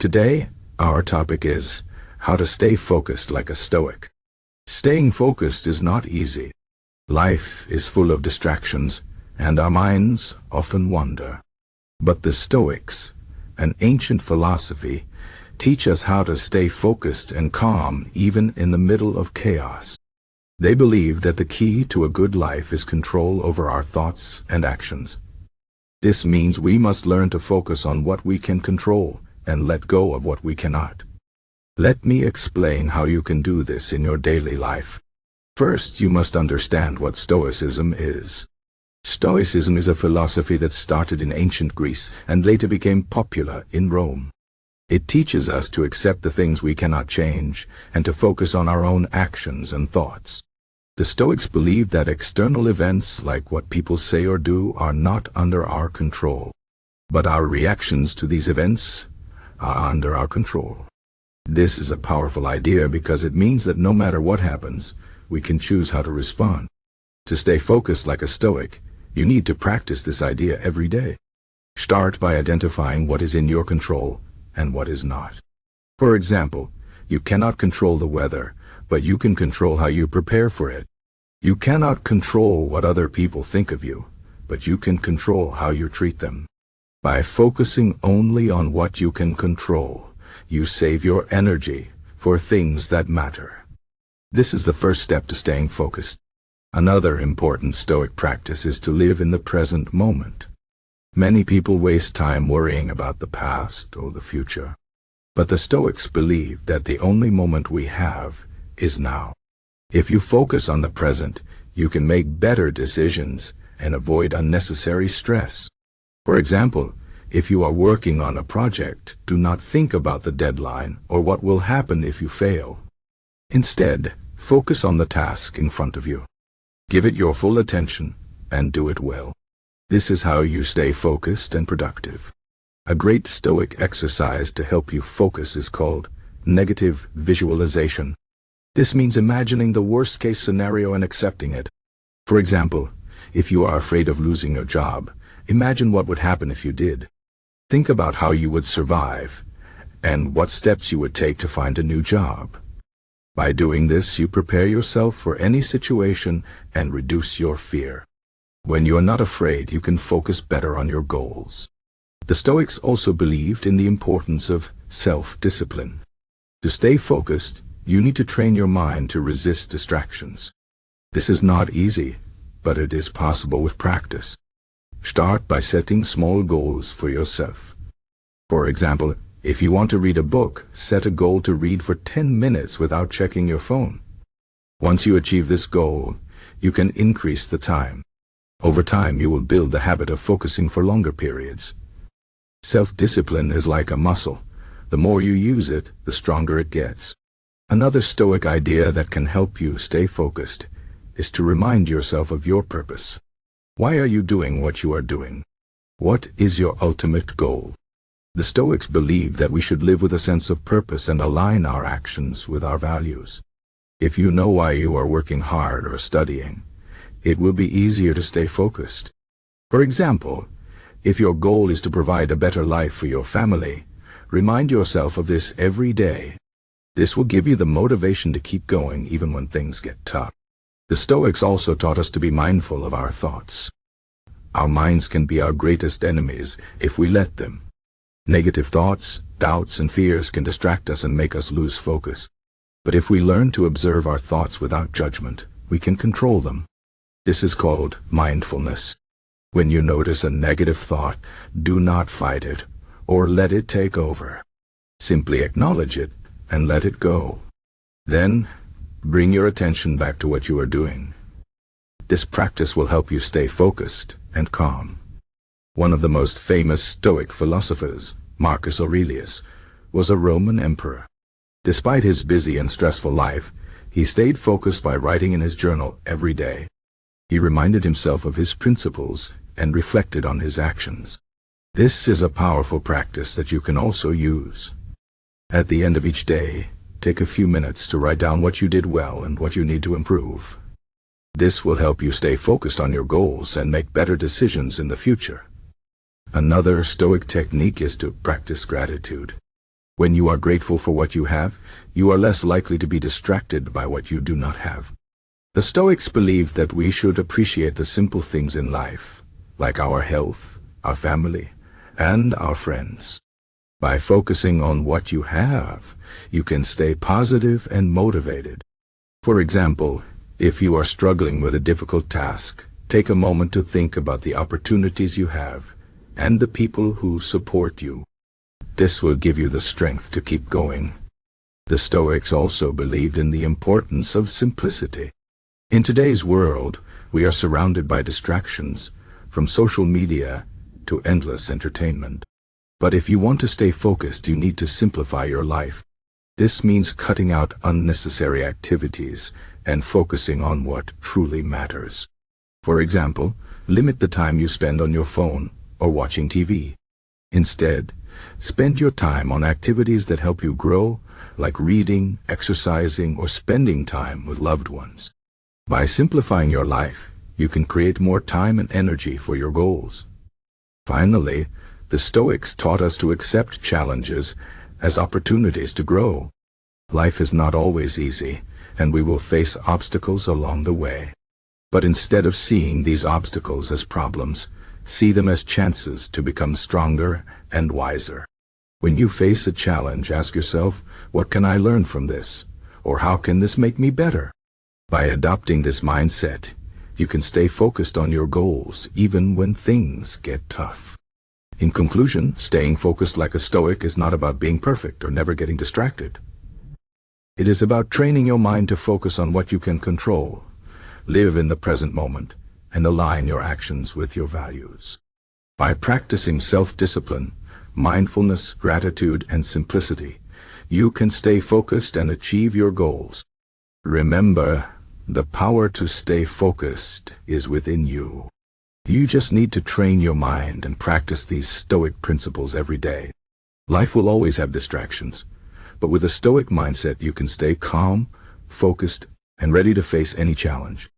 Today, our topic is how to stay focused like a Stoic. Staying focused is not easy. Life is full of distractions, and our minds often wander. But the Stoics, an ancient philosophy, teach us how to stay focused and calm even in the middle of chaos. They believe that the key to a good life is control over our thoughts and actions. This means we must learn to focus on what we can control and let go of what we cannot. Let me explain how you can do this in your daily life. First, you must understand what Stoicism is. Stoicism is a philosophy that started in ancient Greece and later became popular in Rome. It teaches us to accept the things we cannot change and to focus on our own actions and thoughts. The Stoics believe that external events, like what people say or do, are not under our control. But our reactions to these events are under our control. This is a powerful idea because it means that no matter what happens, we can choose how to respond. To stay focused like a Stoic, you need to practice this idea every day. Start by identifying what is in your control and what is not. For example, you cannot control the weather, but you can control how you prepare for it. You cannot control what other people think of you, but you can control how you treat them. By focusing only on what you can control, you save your energy for things that matter. This is the first step to staying focused. Another important Stoic practice is to live in the present moment. Many people waste time worrying about the past or the future. But the Stoics believe that the only moment we have is now. If you focus on the present, you can make better decisions and avoid unnecessary stress. For example, if you are working on a project, do not think about the deadline or what will happen if you fail. Instead, focus on the task in front of you. Give it your full attention and do it well. This is how you stay focused and productive. A great Stoic exercise to help you focus is called negative visualization. This means imagining the worst-case scenario and accepting it. For example, if you are afraid of losing your job, imagine what would happen if you did. Think about how you would survive and what steps you would take to find a new job. By doing this, you prepare yourself for any situation and reduce your fear. When you are not afraid, you can focus better on your goals. The Stoics also believed in the importance of self-discipline. To stay focused, you need to train your mind to resist distractions. This is not easy, but it is possible with practice. Start by setting small goals for yourself. For example, if you want to read a book, set a goal to read for 10 minutes without checking your phone. Once you achieve this goal, you can increase the time. Over time, you will build the habit of focusing for longer periods. Self-discipline is like a muscle. The more you use it, the stronger it gets. Another Stoic idea that can help you stay focused is to remind yourself of your purpose. Why are you doing what you are doing? What is your ultimate goal? The Stoics believe that we should live with a sense of purpose and align our actions with our values. If you know why you are working hard or studying, it will be easier to stay focused. For example, if your goal is to provide a better life for your family, remind yourself of this every day. This will give you the motivation to keep going even when things get tough. The Stoics also taught us to be mindful of our thoughts. Our minds can be our greatest enemies if we let them. Negative thoughts, doubts, and fears can distract us and make us lose focus. But if we learn to observe our thoughts without judgment, we can control them. This is called mindfulness. When you notice a negative thought, do not fight it or let it take over. Simply acknowledge it and let it go. Then, bring your attention back to what you are doing. This practice will help you stay focused and calm. One of the most famous Stoic philosophers, Marcus Aurelius, was a Roman emperor. Despite his busy and stressful life, he stayed focused by writing in his journal every day. He reminded himself of his principles and reflected on his actions. This is a powerful practice that you can also use. At the end of each day, take a few minutes to write down what you did well and what you need to improve. This will help you stay focused on your goals and make better decisions in the future. Another Stoic technique is to practice gratitude. When you are grateful for what you have, you are less likely to be distracted by what you do not have. The Stoics believed that we should appreciate the simple things in life, like our health, our family, and our friends. By focusing on what you have, you can stay positive and motivated. For example, if you are struggling with a difficult task, take a moment to think about the opportunities you have and the people who support you. This will give you the strength to keep going. The Stoics also believed in the importance of simplicity. In today's world, we are surrounded by distractions, from social media to endless entertainment. But if you want to stay focused, you need to simplify your life. This means cutting out unnecessary activities and focusing on what truly matters. For example, limit the time you spend on your phone or watching TV. Instead, spend your time on activities that help you grow, like reading, exercising, or spending time with loved ones. By simplifying your life, you can create more time and energy for your goals. Finally, the Stoics taught us to accept challenges as opportunities to grow. Life is not always easy, and we will face obstacles along the way. But instead of seeing these obstacles as problems, see them as chances to become stronger and wiser. When you face a challenge, ask yourself, what can I learn from this? Or how can this make me better? By adopting this mindset, you can stay focused on your goals even when things get tough. In conclusion, staying focused like a Stoic is not about being perfect or never getting distracted. It is about training your mind to focus on what you can control, live in the present moment, and align your actions with your values. By practicing self-discipline, mindfulness, gratitude, and simplicity, you can stay focused and achieve your goals. Remember, the power to stay focused is within you. You just need to train your mind and practice these Stoic principles every day. Life will always have distractions, but with a Stoic mindset you can stay calm, focused, and ready to face any challenge.